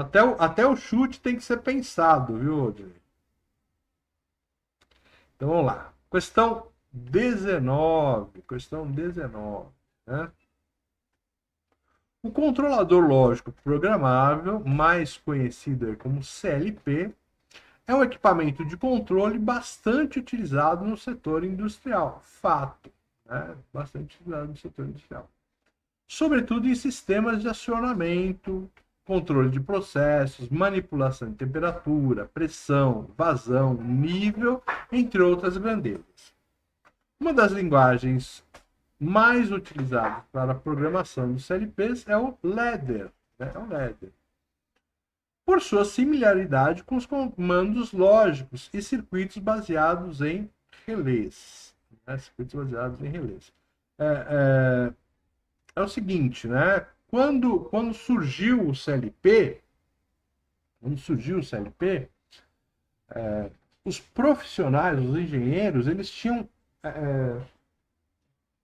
Então, até o chute tem que ser pensado, viu, Rodrigo? Então, vamos lá. Questão 19. Questão 19. Né? O controlador lógico programável, mais conhecido como CLP, é um equipamento de controle bastante utilizado no setor industrial. Fato. Né? Bastante utilizado no setor industrial. Sobretudo em sistemas de acionamento, controle de processos, manipulação de temperatura, pressão, vazão, nível, entre outras grandezas. Uma das linguagens mais utilizadas para a programação dos CLPs é o Ladder. Né? É o Ladder. Por sua similaridade com os comandos lógicos e circuitos baseados em relés. Né? Circuitos baseados em relés. É o seguinte, né? Quando surgiu o CLP, os profissionais, os engenheiros,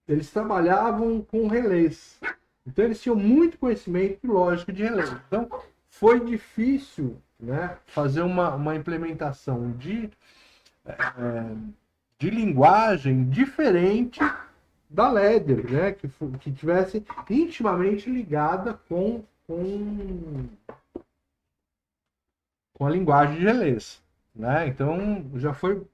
eles trabalhavam com relés. Então eles tinham muito conhecimento lógico de relés. Então foi difícil, né, fazer uma implementação de linguagem diferente da Ladder, né, que tivesse intimamente ligada com a linguagem de relés. Né? Então já foi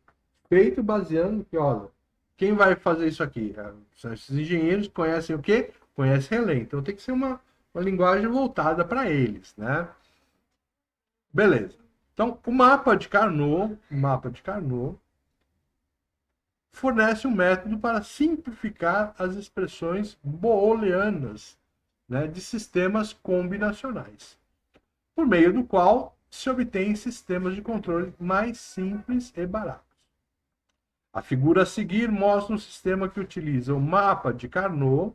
feito baseando que, olha, quem vai fazer isso aqui? São esses engenheiros que conhecem o quê? Conhecem relé. Então tem que ser uma linguagem voltada para eles, né? Beleza. Então, o mapa de Carnot fornece um método para simplificar as expressões booleanas, né, de sistemas combinacionais, por meio do qual se obtém sistemas de controle mais simples e baratos. A figura a seguir mostra um sistema que utiliza o mapa de Carnot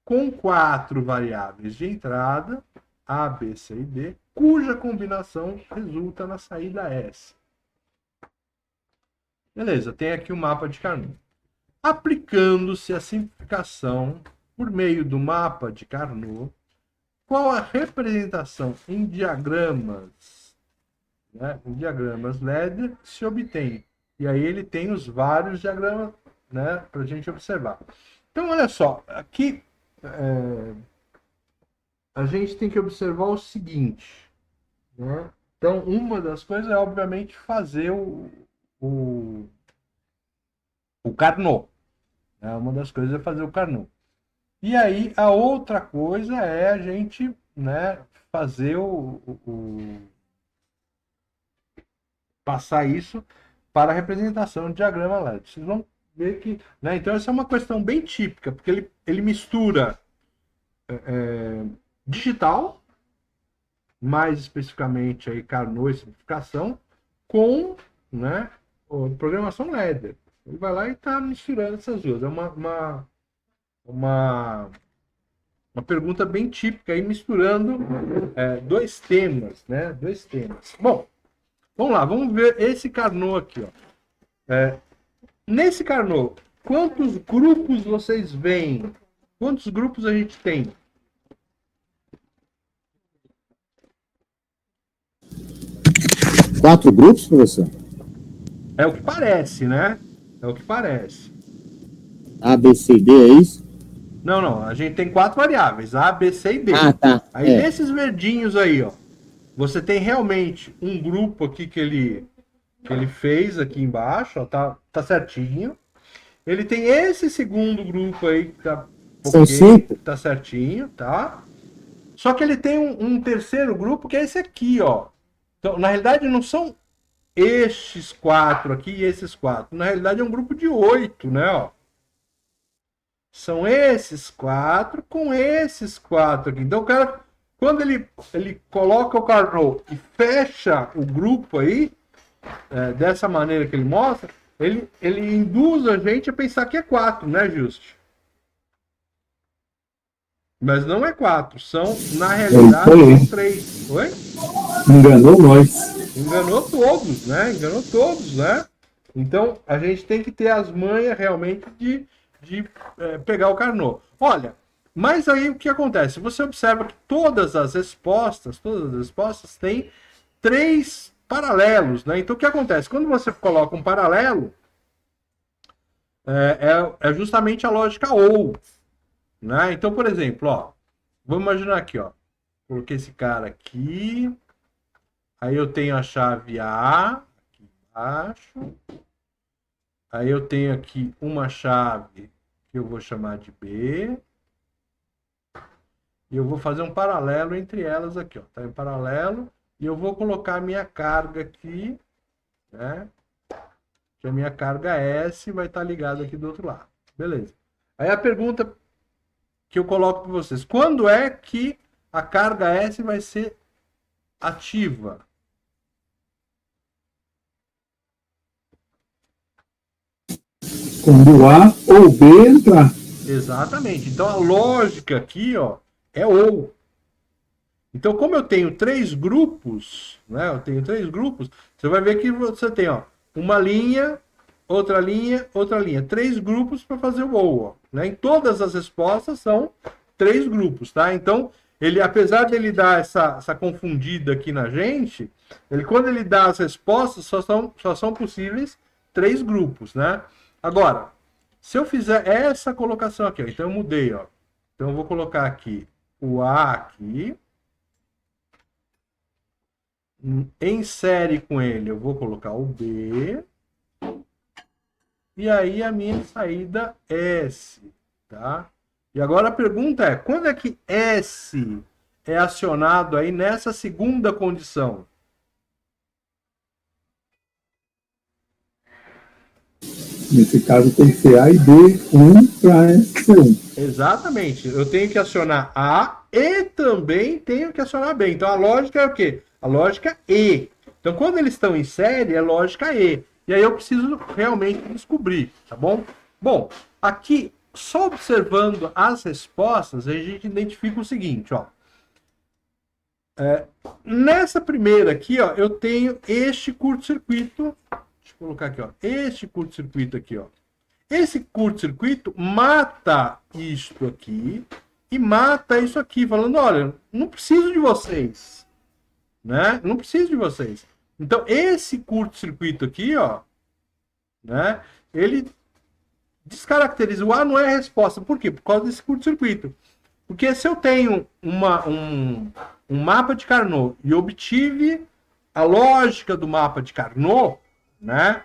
com 4 variáveis de entrada, A, B, C e D, cuja combinação resulta na saída S. Beleza, tem aqui o mapa de Carnot. Aplicando-se a simplificação por meio do mapa de Carnot, qual a representação em diagramas, né, em diagramas Ladder se obtém? E aí ele tem os vários diagramas, né, para a gente observar. Então, olha só, aqui a gente tem que observar o seguinte, né? Então, uma das coisas é, obviamente, fazer o Carnot. Né? Uma das coisas é fazer o Carnot. E aí, a outra coisa é a gente, né, fazer passar isso para a representação de diagrama LED. Vocês vão ver que... Né, então, essa é uma questão bem típica, porque ele mistura digital, mais especificamente aí Carnot e simplificação, com, né, programação Ladder. Ele vai lá e está misturando essas duas. É uma pergunta bem típica aí, misturando dois temas, né? Dois temas. Bom, vamos lá, vamos ver esse Carnot aqui, ó. Nesse Carnot, quantos grupos vocês veem? Quantos grupos a gente tem? Quatro grupos, professor? É o que parece, né? É o que parece. A, B, C e D, é isso? Não. A gente tem 4 variáveis. A, B, C e D. Ah, tá. Aí nesses verdinhos aí, ó. Você tem realmente um grupo aqui que ele fez aqui embaixo, ó. Tá certinho. Ele tem esse segundo grupo aí que tá São 5. tá certinho, tá? Só que ele tem um terceiro grupo que é esse aqui, ó. Então, na realidade, não são estes 4 aqui e esses 4. Na realidade, é um grupo de 8, né, ó. São esses 4 com esses 4 aqui. Então, o cara, quando ele coloca o Carnot e fecha o grupo aí, dessa maneira que ele mostra, ele induz a gente a pensar que é 4, né, Juste? Mas não é 4, são, na realidade, são 3. Oi? Enganou nós. Enganou todos, né? Enganou todos, né? Então, a gente tem que ter as manhas realmente de pegar o Carnot. Olha, Mas aí o que acontece? Você observa que todas as respostas têm três paralelos, né? Então o que acontece? Quando você coloca um paralelo, é justamente a lógica ou, né? Então, por exemplo, ó, vamos imaginar aqui, ó, coloquei esse cara aqui, aí eu tenho a chave A aqui embaixo, aí eu tenho aqui uma chave que eu vou chamar de B, e eu vou fazer um paralelo entre elas aqui, ó, tá em paralelo, e eu vou colocar a minha carga aqui, né? Que a minha carga S vai estar ligada aqui do outro lado. Beleza. Aí a pergunta que eu coloco para vocês: quando é que a carga S vai ser ativa? Quando A ou B entrar. Exatamente. Então a lógica aqui, ó, é ou. Então, como eu tenho três grupos, né? Eu tenho três grupos, você vai ver que você tem, ó, uma linha, outra linha, outra linha. Três grupos para fazer o ou, ó, né? Em todas as respostas são três grupos, tá? Então, ele, apesar de ele dar essa confundida aqui na gente, ele, quando ele dá as respostas, só são possíveis três grupos, né? Agora, se eu fizer essa colocação aqui, ó, então eu mudei, ó. Então eu vou colocar aqui o A aqui. Em série com ele, eu vou colocar o B. E aí a minha saída S, tá? E agora a pergunta é, quando é que S é acionado aí nessa segunda condição? Nesse caso tem que ser A e B, 1 para ser 1. Exatamente. Eu tenho que acionar A e também tenho que acionar B. Então a lógica é o quê? A lógica E. Então quando eles estão em série, é lógica E. E aí eu preciso realmente descobrir, tá bom? Bom, aqui, só observando as respostas, a gente identifica o seguinte, ó. Nessa primeira aqui, ó, eu tenho este curto-circuito. Deixa eu colocar aqui, ó. Este curto-circuito aqui, ó. Esse curto-circuito mata isto aqui e mata isso aqui, falando, olha, não preciso de vocês, né? Não preciso de vocês. Então, esse curto-circuito aqui, ó, né? Ele descaracteriza. O A não é a resposta. Por quê? Por causa desse curto-circuito. Porque se eu tenho um mapa de Carnot e obtive a lógica do mapa de Carnot, né?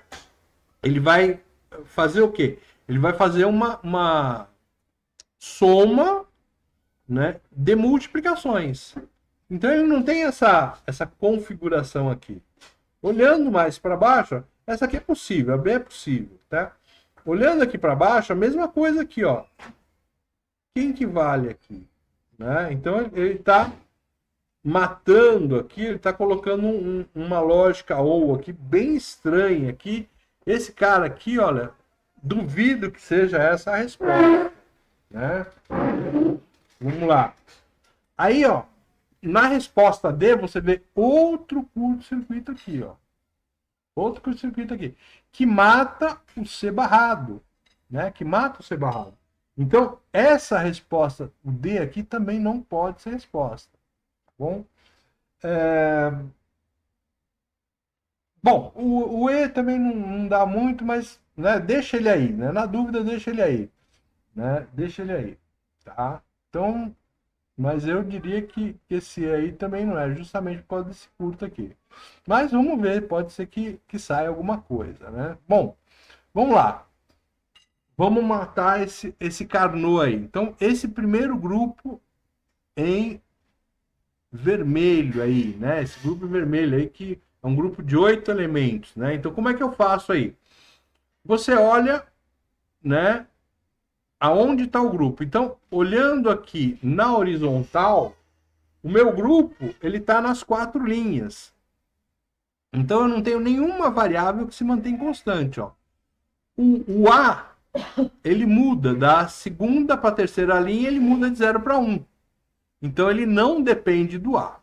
Ele vai fazer o quê? Ele vai fazer uma soma, né, de multiplicações. Então ele não tem essa configuração aqui. Olhando mais para baixo, essa aqui é possível, a B é possível, tá? Olhando aqui para baixo, a mesma coisa aqui, ó. Quem que vale aqui? Né? Então ele está matando aqui, ele está colocando uma lógica ou aqui bem estranha aqui. Esse cara aqui, olha, duvido que seja essa a resposta, né? Vamos lá. Aí, ó, na resposta D, você vê outro curto-circuito aqui, ó. Outro curto-circuito aqui, que mata o C barrado, né? Que mata o C barrado. Então, essa resposta, o D aqui, também não pode ser resposta. Tá bom? Bom, o E também não dá muito, mas, né, deixa ele aí, né? Na dúvida, deixa ele aí, né? Deixa ele aí, tá? Então, mas eu diria que esse E aí também não é, justamente por causa desse curto aqui. Mas vamos ver, pode ser que saia alguma coisa, né? Bom, vamos lá. Vamos matar esse Carnot aí. Então, esse primeiro grupo em vermelho aí, né? Esse grupo vermelho aí que é um grupo de 8 elementos, né? Então, como é que eu faço aí? Você olha, né? Aonde está o grupo? Então, olhando aqui na horizontal, o meu grupo ele está nas 4 linhas. Então, eu não tenho nenhuma variável que se mantém constante, ó. O A ele muda da segunda para a terceira linha, ele muda de 0 para 1. Então ele não depende do A.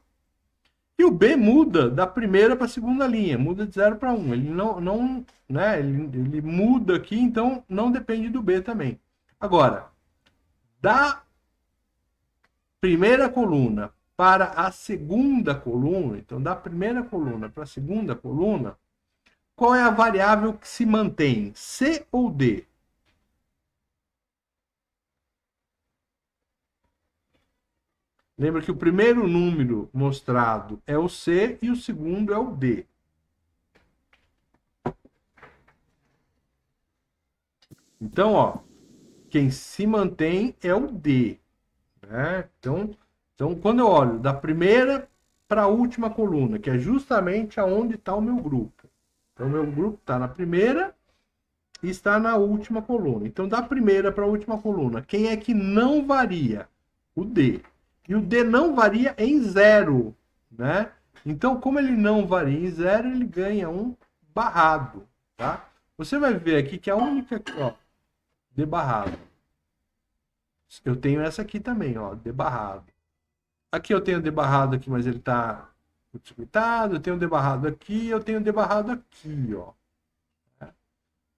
E o B muda da primeira para a segunda linha, muda de 0 para 1. Ele não né, ele muda aqui, então não depende do B também. Agora, da primeira coluna para a segunda coluna, então da primeira coluna para a segunda coluna, qual é a variável que se mantém? C ou D? Lembra que o primeiro número mostrado é o C e o segundo é o D. Então, ó, quem se mantém é o D. Né? Então, quando eu olho da primeira para a última coluna, que é justamente aonde está o meu grupo. Então, o meu grupo está na primeira e está na última coluna. Então, da primeira para a última coluna, quem é que não varia? O D. E o D não varia em zero, né? Então, como ele não varia em zero, ele ganha um barrado, tá? Você vai ver aqui que a única, ó, D barrado. Eu tenho essa aqui também, ó, D barrado. Aqui eu tenho D barrado aqui, mas ele está multiplicado. Eu tenho D barrado aqui, eu tenho D barrado aqui, ó.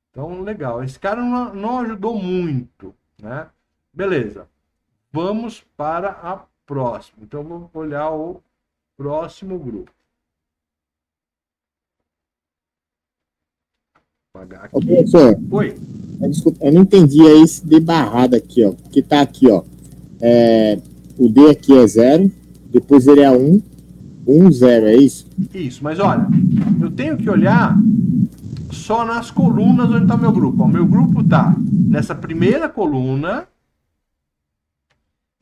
Então, legal. Esse cara não ajudou muito, né? Beleza. Vamos para a próxima. Então, vamos olhar o próximo grupo. Vou apagar aqui. Ô, professor, Oi. desculpa, eu não entendi aí esse D barrado aqui, ó. Porque tá aqui, ó. O D aqui é 0, depois ele é 1, 1, 0, é isso? Isso, mas olha, eu tenho que olhar só nas colunas onde está meu grupo. O meu grupo está nessa primeira coluna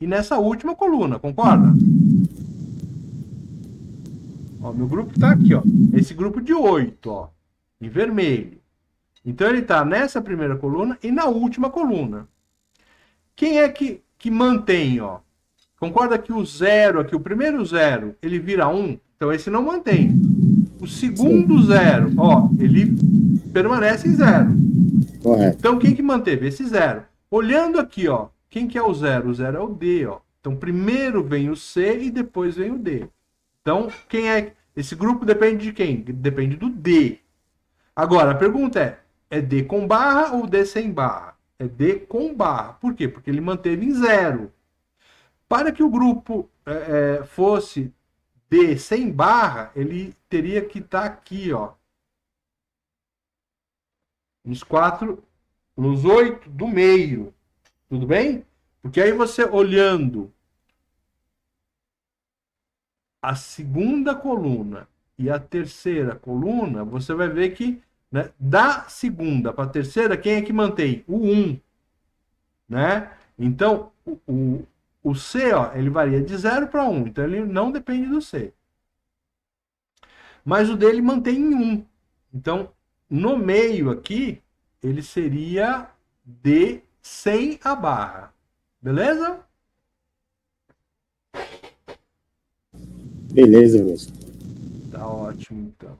e nessa última coluna, concorda? Ó, meu grupo está aqui, ó. Esse grupo de 8, ó, em vermelho. Então ele está nessa primeira coluna e na última coluna. Quem é que mantém, ó? Concorda que o 0 aqui, o primeiro 0, ele vira 1? Então esse não mantém. O segundo 0, ó, ele permanece em 0. Correto. Então quem que manteve? Esse 0. Olhando aqui, ó, quem que é o 0? O 0 é o D, ó. Então primeiro vem o C e depois vem o D. Então quem é? Esse grupo depende de quem? Depende do D. Agora a pergunta é D com barra ou D sem barra? É D com barra. Por quê? Porque ele manteve em 0. Para que o grupo fosse D sem barra, ele teria que estar aqui, ó. Nos 8 do meio. Tudo bem? Porque aí você olhando a segunda coluna e a terceira coluna, você vai ver que, né, da segunda para a terceira, quem é que mantém? O 1. Né? Então, o C, ó, ele varia de 0 para 1. Então, ele não depende do C. Mas o dele mantém em 1. Então, no meio aqui, ele seria D sem a barra. Beleza? Beleza, professor. Tá ótimo, então.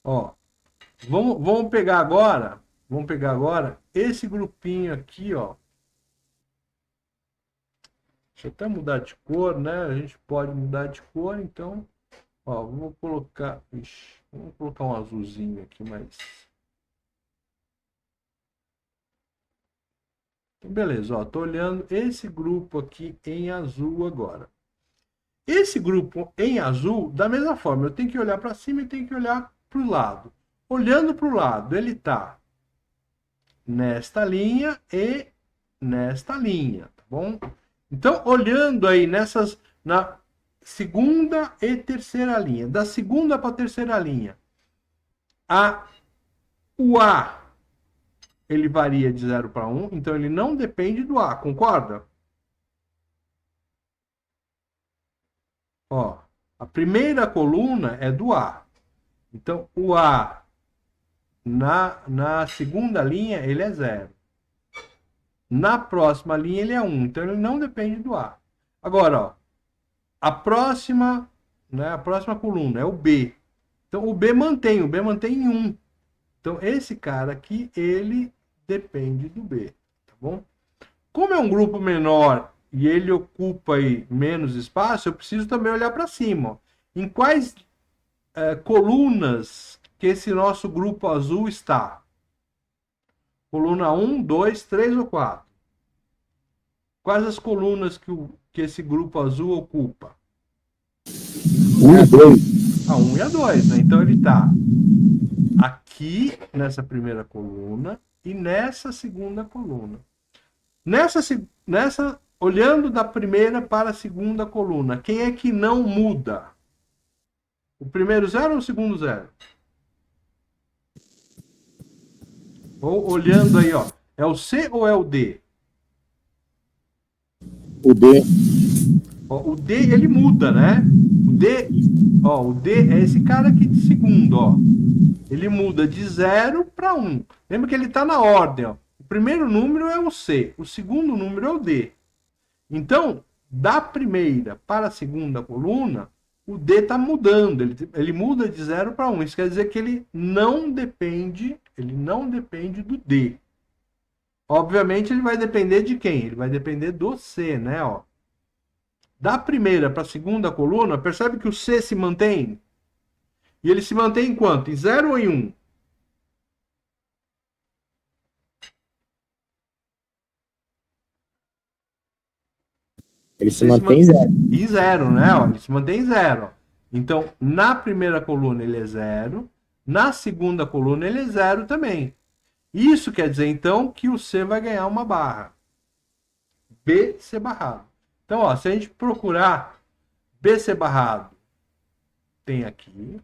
Ó, vamos pegar agora esse grupinho aqui, ó. Deixa eu até mudar de cor, né? A gente pode mudar de cor, então, ó, vamos colocar um azulzinho aqui, mas... Então, beleza, ó, tô olhando esse grupo aqui em azul agora. Esse grupo em azul, da mesma forma, eu tenho que olhar para cima e tenho que olhar para o lado. Olhando para o lado, ele está nesta linha e nesta linha, tá bom? Então, olhando aí na segunda e terceira linha, da segunda para a terceira linha, o A, ele varia de 0 para 1, então ele não depende do A, concorda? Ó, a primeira coluna é do A. Então, o A na segunda linha, ele é 0. Na próxima linha, ele é 1. Então, ele não depende do A. Agora, ó, a próxima coluna é o B. Então, o B mantém em 1. Então, esse cara aqui, ele depende do B. Tá bom? Como é um grupo menor e ele ocupa aí menos espaço, eu preciso também olhar para cima. Ó. Em quais colunas que esse nosso grupo azul está? Coluna 1, 2, 3 ou 4? Quais as colunas que esse grupo azul ocupa? 1 e 2. A 1 e a 2, né? Então ele está aqui nessa primeira coluna e nessa segunda coluna. Olhando da primeira para a segunda coluna, quem é que não muda? O primeiro zero ou o segundo zero? Ou olhando aí, ó, é o C ou é o D? O D. Ó, o D ele muda, né? O D é esse cara aqui de segundo, ó. Ele muda de 0 para 1. Lembra que ele está na ordem, ó. O primeiro número é o C, o segundo número é o D. Então, da primeira para a segunda coluna, o D está mudando, ele muda de 0 para 1. Isso quer dizer que ele não depende do D. Obviamente, ele vai depender de quem? Ele vai depender do C, né? Ó. Da primeira para a segunda coluna, percebe que o C se mantém? E ele se mantém em quanto? Em 0 ou em 1? Ele se mantém em 0. Em 0, né? Ó, ele se mantém em 0. Então, na primeira coluna ele é 0, na segunda coluna ele é 0 também. Isso quer dizer, então, que o C vai ganhar uma barra. BC barrado. Então, ó, se a gente procurar BC barrado, tem aqui.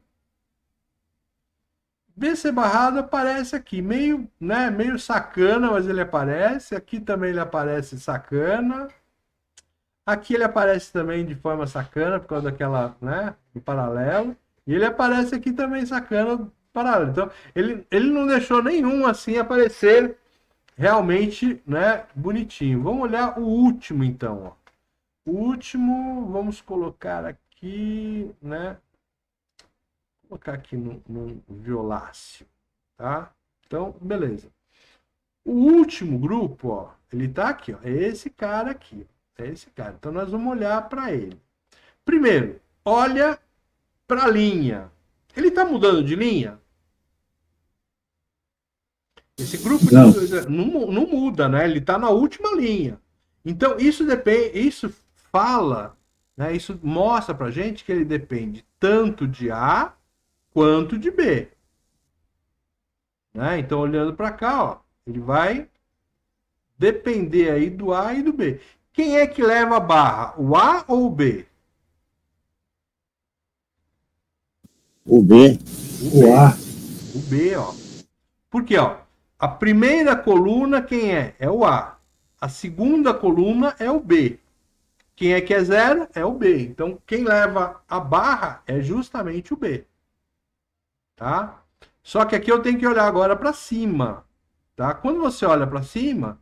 BC barrado aparece aqui, meio sacana, mas ele aparece. Aqui também ele aparece sacana. Aqui ele aparece também de forma sacana, por causa daquela, né, do paralelo. E ele aparece aqui também sacana do paralelo. Então, ele não deixou nenhum assim aparecer realmente, né, bonitinho. Vamos olhar o último, então. Ó. O último, vamos colocar aqui, né? Vou colocar aqui no violáceo, tá? Então, beleza. O último grupo, ó, ele tá aqui, ó. É esse cara aqui, ó. É esse cara. Então, nós vamos olhar para ele. Primeiro, olha para a linha. Ele está mudando de linha? Esse grupo não muda, né? Ele está na última linha. Então, isso depende, isso fala, né? Isso mostra para a gente que ele depende tanto de A quanto de B. Né? Então, olhando para cá, ó, ele vai depender aí do A e do B. Quem é que leva a barra? O A ou o B? O B. O A. O B, ó. Por quê, ó? A primeira coluna, quem é? É o A. A segunda coluna é o B. Quem é que é 0? É o B. Então, quem leva a barra é justamente o B. Tá? Só que aqui eu tenho que olhar agora para cima. Tá? Quando você olha para cima,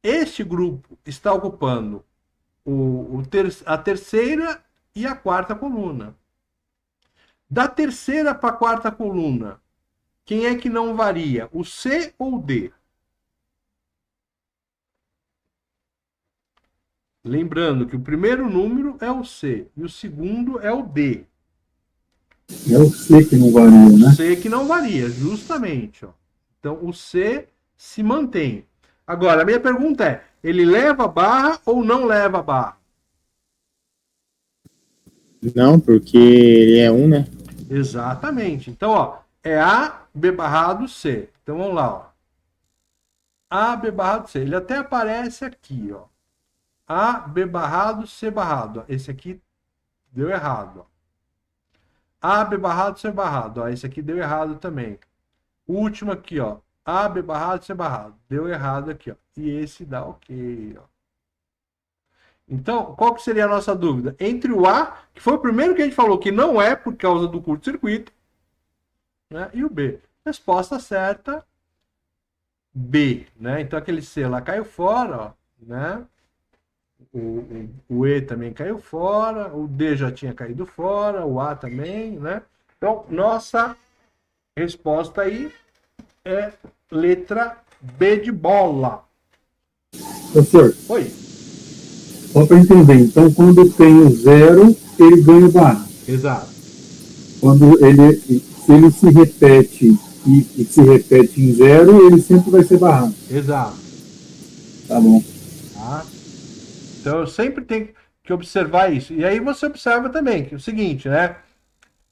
este grupo está ocupando a terceira e a quarta coluna. Da terceira para a quarta coluna, quem é que não varia? O C ou o D? Lembrando que o primeiro número é o C e o segundo é o D. É o C que não varia, né? O C que não varia, justamente. Ó. Então, o C se mantém. Agora, a minha pergunta é, ele leva a barra ou não leva a barra? Não, porque ele é 1, né? Exatamente. Então, ó, é A, B barrado, C. Então, vamos lá, ó. A, B barrado, C. Ele até aparece aqui, ó. A, B barrado, C barrado. Ó. Esse aqui deu errado, ó. A, B barrado, C barrado. Ó. Esse aqui deu errado também. O último aqui, ó. A, B barrado, C barrado. Deu errado aqui, ó. E esse dá ok, ó. Então, qual que seria a nossa dúvida? Entre o A, que foi o primeiro que a gente falou que não é por causa do curto-circuito, né? E o B. Resposta certa, B, né? Então, aquele C lá caiu fora, ó, né? O E também caiu fora, o D já tinha caído fora, o A também, né? Então, nossa resposta aí é letra B de bola. Professor, Oi. só para entender, então quando tem o 0, ele ganha barra. Exato. Quando se ele se repete e se repete em 0, ele sempre vai ser barrado. Exato. Tá bom. Tá? Então eu sempre tenho que observar isso. E aí você observa também que é o seguinte, né?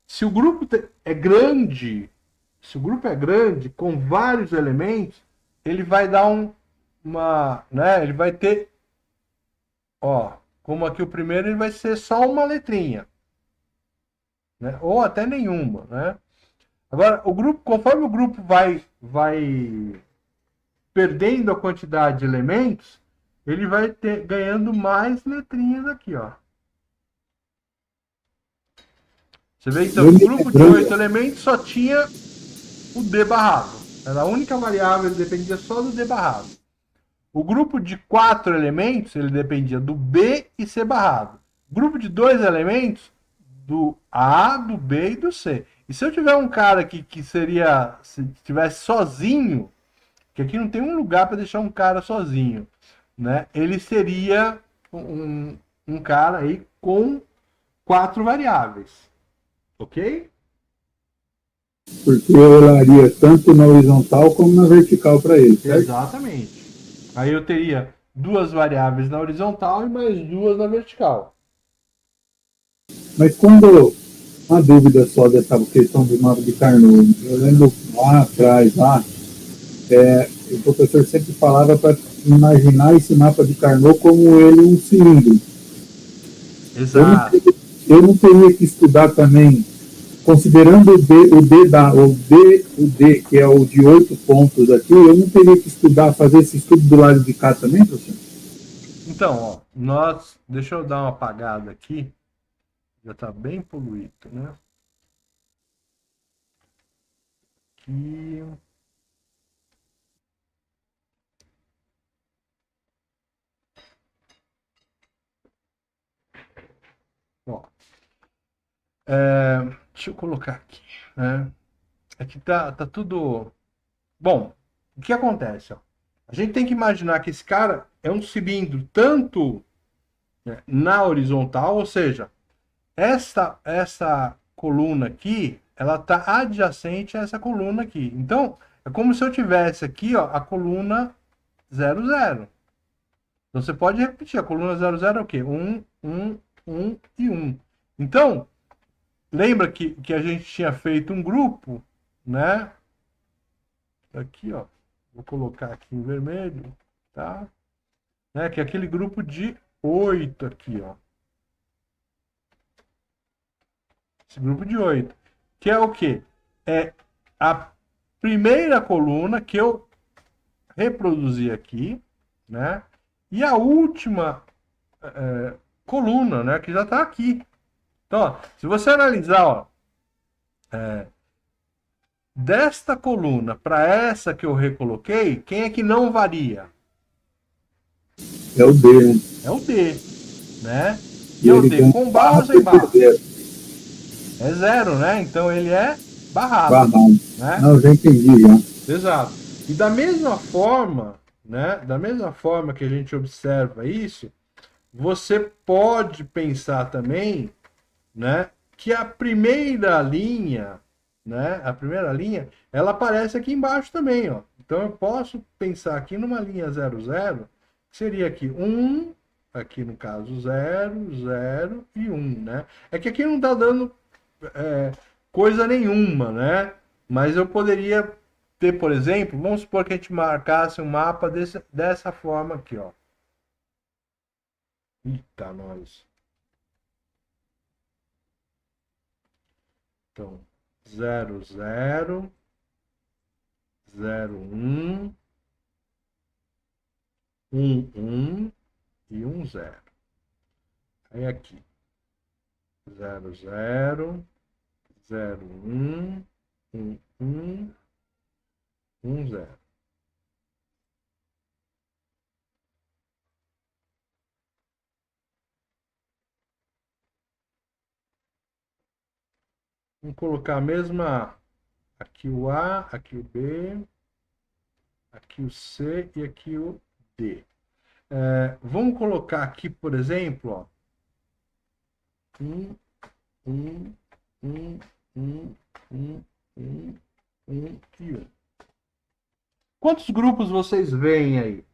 Se o grupo é grande, se o grupo é grande, com vários elementos, ele vai dar né? Ele vai ter, ó, como aqui o primeiro, ele vai ser só uma letrinha, né? Ou até nenhuma, né? Agora, o grupo, conforme o grupo vai perdendo a quantidade de elementos, ele vai ganhando mais letrinhas aqui, ó. Você vê, então, o grupo de 8 elementos só tinha o D barrado. Era a única variável, ele dependia só do D barrado. O grupo de 4 elementos, ele dependia do B e C barrado. O grupo de 2 elementos, do A, do B e do C. E se eu tiver um cara aqui que seria, se estivesse sozinho, que aqui não tem um lugar para deixar um cara sozinho, né? Ele seria um cara aí com 4 variáveis, ok? Porque eu olharia tanto na horizontal como na vertical para ele, certo? Exatamente. Aí eu teria 2 variáveis na horizontal e mais 2 na vertical. Mas quando uma dúvida só dessa questão do mapa de Carnot, eu lembro lá atrás, o professor sempre falava para imaginar esse mapa de Carnot como ele um cilindro. Exato. Eu não teria que estudar também, considerando o D, que é o de 8 pontos aqui, eu não teria que fazer esse estudo do lado de cá também, professor? Então, ó, deixa eu dar uma apagada aqui. Já está bem poluído, né? Aqui. Ó, deixa eu colocar aqui, né? Aqui tá tudo... Bom, o que acontece? Ó? A gente tem que imaginar que esse cara é um cilindro tanto, né, na horizontal, ou seja, essa coluna aqui, ela está adjacente a essa coluna aqui. Então, é como se eu tivesse aqui, ó, a coluna 0, 0. Então, você pode repetir, a coluna 0, 0 é o quê? 1, 1, 1 e 1. Então, lembra que a gente tinha feito um grupo, né? Aqui, ó. Vou colocar aqui em vermelho, tá? Né? Que é aquele grupo de 8 aqui, ó. Esse grupo de 8. Que é o quê? É a primeira coluna que eu reproduzi aqui, né? E a última coluna, né? Que já está aqui. Então, ó, se você analisar, ó, desta coluna para essa que eu recoloquei, quem é que não varia? É o D, né? É o D, né? E E é o ele D ganha com barra ou sem barra? zero. É 0, né? Então ele é barrado, Barrado. né? Não, já entendi já. Exato. E da mesma forma, né? Da mesma forma que a gente observa isso, você pode pensar também, né? Que a primeira linha, né? A primeira linha, ela aparece aqui embaixo também, ó. Então eu posso pensar aqui numa linha 0, 0, que seria aqui 1, aqui no caso 0, 0 e 1, né? É que aqui não está dando coisa nenhuma, né? Mas eu poderia ter, por exemplo, vamos supor que a gente marcasse um mapa dessa forma aqui, ó. Eita, nós. Então, 0, 0, 0, 1, 1, 1 e 1, 0. Aí aqui, 0, 0, 0, 1, 1, 1, 1, 0. Vamos colocar a mesma, aqui o A, aqui o B, aqui o C e aqui o D. Vamos colocar aqui, por exemplo, ó, 1, 1, 1, 1, 1, 1, 1 e 1. Quantos grupos vocês veem aí?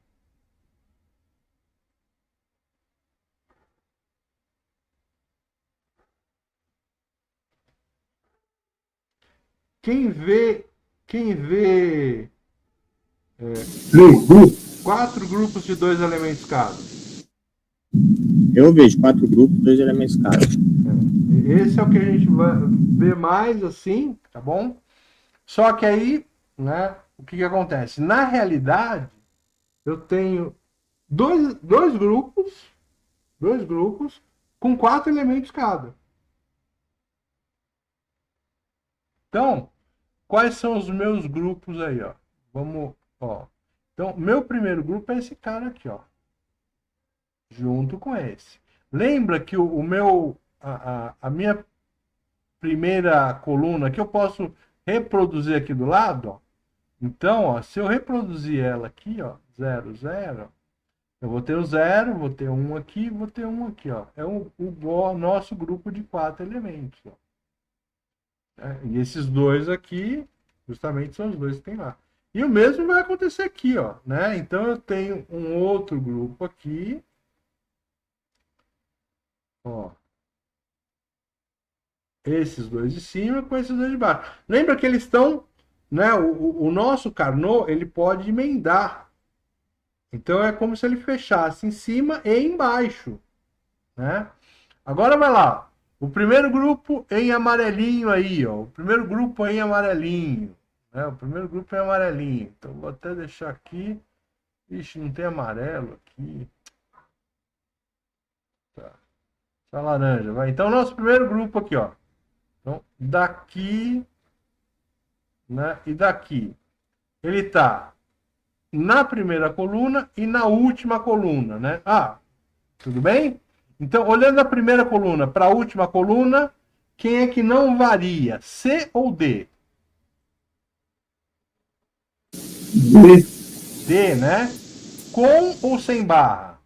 Quem vê 3 grupos. 4 grupos de 2 elementos cada? Eu vejo 4 grupos, 2 elementos cada. Esse é o que a gente vai ver mais assim, tá bom? Só que aí, né, o que acontece? Na realidade, eu tenho dois grupos com 4 elementos cada. Então, quais são os meus grupos aí, ó? Vamos, ó. Então, meu primeiro grupo é esse cara aqui, ó. Junto com esse. Lembra que a minha primeira coluna que eu posso reproduzir aqui do lado, ó. Então, ó, se eu reproduzir ela aqui, ó, 0, 0, eu vou ter o 0, vou ter um aqui, vou ter um aqui, ó. É o nosso grupo de 4 elementos, ó. E esses dois aqui, justamente são os dois que tem lá. E o mesmo vai acontecer aqui, ó, né? Então eu tenho um outro grupo aqui, ó. Esses dois de cima com esses dois de baixo. Lembra que eles estão, né? O nosso Carnot, ele pode emendar. Então é como se ele fechasse em cima e embaixo, né? Agora vai lá. O primeiro grupo em amarelinho aí, ó. O primeiro grupo em amarelinho. Né? O primeiro grupo em amarelinho. Então vou até deixar aqui. Ixi, não tem amarelo aqui. Tá. Só laranja. Vai. Então nosso primeiro grupo aqui, ó. Então daqui, né? E daqui. Ele tá na primeira coluna e na última coluna, né? Ah, tudo bem? Então, olhando a primeira coluna para a última coluna, quem é que não varia? C ou D? D. D, né? Com ou sem barra?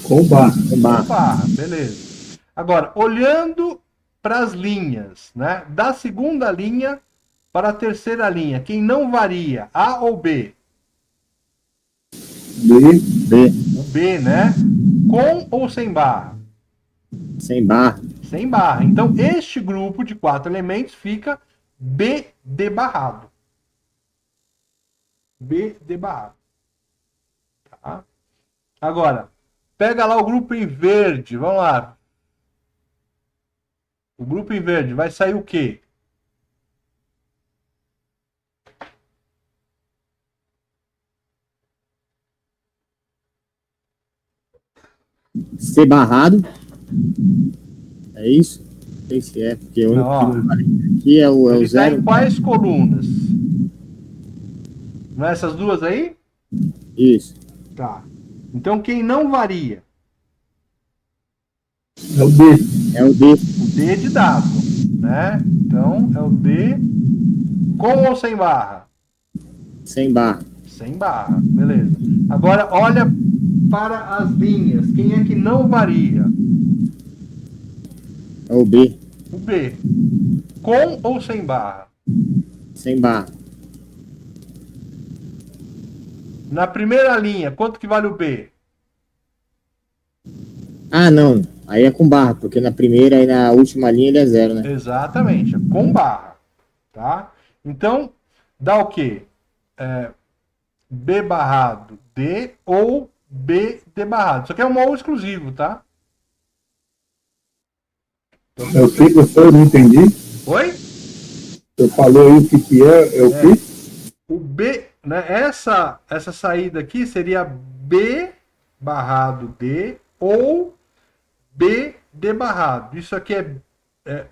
Com barra. Com barra, beleza. Agora, olhando para as linhas, né? Da segunda linha para a terceira linha, quem não varia? A ou B? D. B. O B, né? Com ou sem barra? Sem barra. Sem barra. Então, este grupo de 4 elementos fica B debarrado. B debarrado. Tá? Agora, pega lá o grupo em verde. Vamos lá. O grupo em verde vai sair o quê? C barrado. É isso? Não sei se é, porque o único Não, que não vale aqui é o ele está zero. em quais colunas? Não é essas duas aí? Isso. Tá. Então, quem não varia? É o D. É o D. O D de dado, né? Então, é o D com ou sem barra? Sem barra. Sem barra, beleza. Agora, olha para as linhas. Quem é que não varia? É o B. O B. Com ou sem barra? Sem barra. Na primeira linha, quanto que vale o B? Ah, não. Aí é com barra, porque na primeira e na última linha ele é 0, né? Exatamente, com barra. Tá? Então, dá o quê? B barrado D ou B D barrado. Isso aqui é um ou exclusivo, tá? É o que, professor? Eu não entendi. Oi? Você falou aí o que é? É o que? O B, né? Essa saída aqui seria B barrado D ou B D barrado. Isso aqui é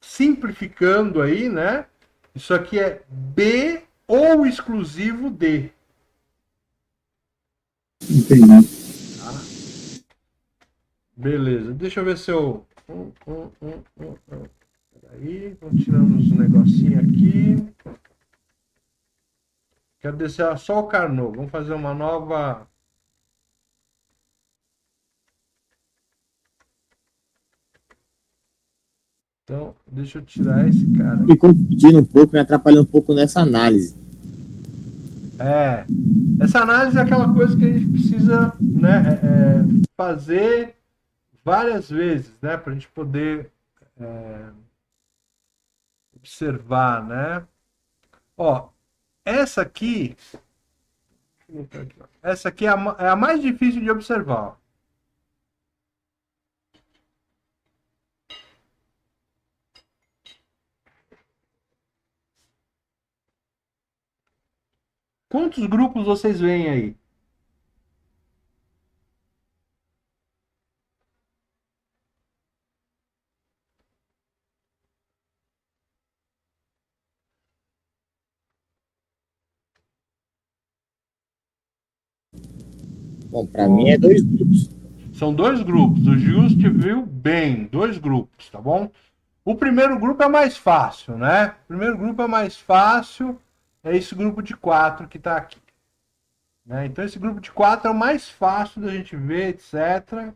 simplificando aí, né? Isso aqui é B ou exclusivo D. Entendi. Tá? Beleza. Deixa eu ver se eu... Peraí, vamos tirando os negocinhos aqui. Quero descer só o Carnot. Vamos fazer uma nova... Então, deixa eu tirar esse cara. Me confundindo um pouco, me atrapalhando um pouco nessa análise. Essa análise é aquela coisa que a gente precisa, né, fazer várias vezes, né, para a gente poder observar, né? Ó, essa aqui é a mais difícil de observar. Quantos grupos vocês veem aí? Bom, para mim é 2 grupos. São 2 grupos. O Just viu bem, 2 grupos, tá bom? O primeiro grupo é mais fácil, né? O primeiro grupo é mais fácil, é esse grupo de 4 que está aqui. Né? Então, esse grupo de 4 é o mais fácil da gente ver, etc.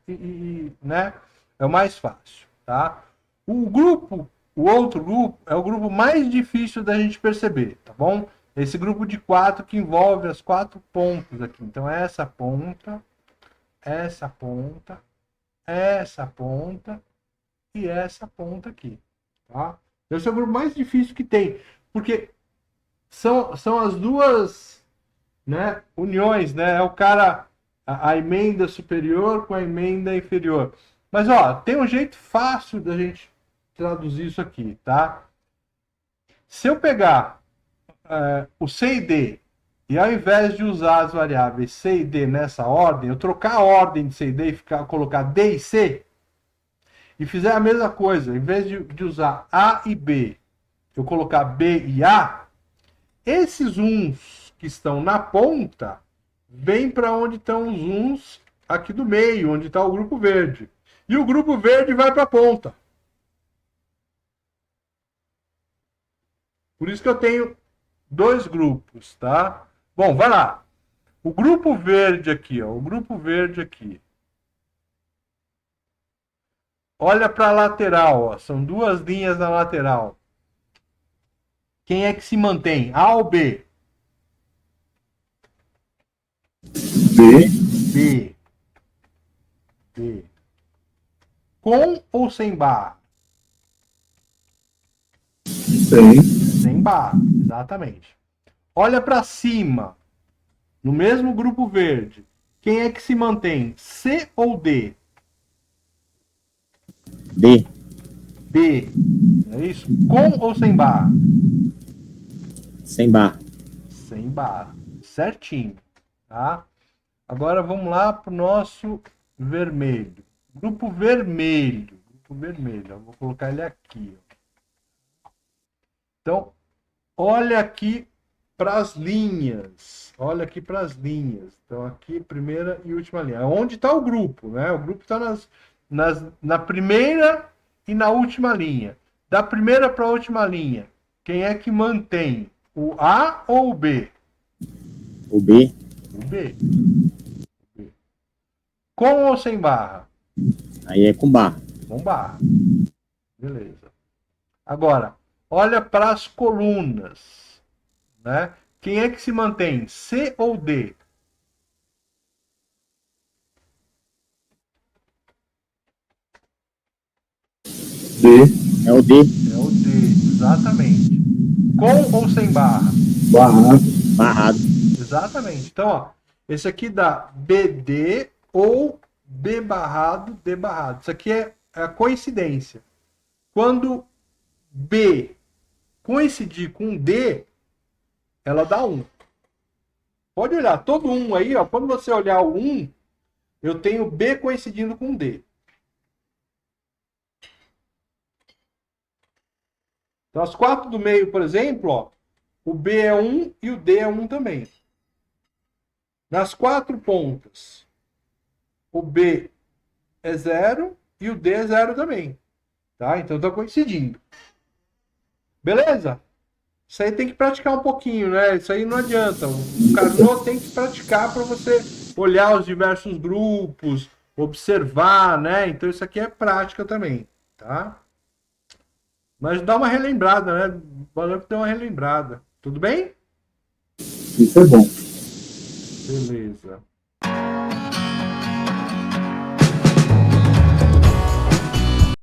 Né? É o mais fácil, tá? O outro grupo, é o grupo mais difícil da gente perceber, tá bom? Esse grupo de 4 que envolve as 4 pontas aqui. Então, essa ponta, essa ponta, essa ponta e essa ponta aqui, tá? Esse é o grupo mais difícil que tem, porque são as duas, né, uniões, né? É o cara, a emenda superior com a emenda inferior. Mas, ó, tem um jeito fácil da gente traduzir isso aqui, tá? Se eu pegar o C e D, e ao invés de usar as variáveis C e D nessa ordem, eu trocar a ordem de C e D e colocar D e C, e fizer a mesma coisa, em vez de usar A e B, eu colocar B e A, esses uns que estão na ponta vêm para onde estão os uns aqui do meio, onde está o grupo verde. E o grupo verde vai para a ponta. Por isso que eu tenho 2 grupos, tá? Bom, vai lá. O grupo verde aqui, ó, o grupo verde aqui. Olha para a lateral, ó, são 2 linhas na lateral. Quem é que se mantém? A ou B? B. B. B. Com ou sem barra? Sem. Sem barra, exatamente. Olha para cima, no mesmo grupo verde. Quem é que se mantém? C ou D? D. B. É isso? Com ou sem barra? Sem barra. Sem barra. Certinho. Tá? Agora vamos lá para o nosso vermelho. Grupo vermelho. Grupo vermelho. Eu vou colocar ele aqui. Então, olha aqui para as linhas. Olha aqui para as linhas. Então, aqui, primeira e última linha. Onde está o grupo? Né? O grupo está na primeira e na última linha. Da primeira para a última linha, quem é que mantém? O A ou o B? O B. O B. Com ou sem barra? Aí é com barra. Com barra. Beleza. Agora, olha para as colunas. Né? Quem é que se mantém? C ou D? D. É o D. É o D, exatamente. Com ou sem barra? Barrado. Barrado. Exatamente. Então, ó, esse aqui dá BD ou B barrado, D barrado. Isso aqui é a coincidência. Quando B coincidir com D, ela dá 1. Pode olhar, todo 1 aí, ó, quando você olhar o 1, eu tenho B coincidindo com D. Então, as 4 do meio, por exemplo, ó, o B é 1 e o D é 1 também. Nas 4 pontas, o B é 0 e o D é 0 também. Tá? Então, está coincidindo. Beleza? Isso aí tem que praticar um pouquinho, né? Isso aí não adianta. O Carnot tem que praticar para você olhar os diversos grupos, observar, né? Então, isso aqui é prática também, tá? Mas dá uma relembrada, né? Valeu que deu uma relembrada. Tudo bem? Isso é bom. Beleza.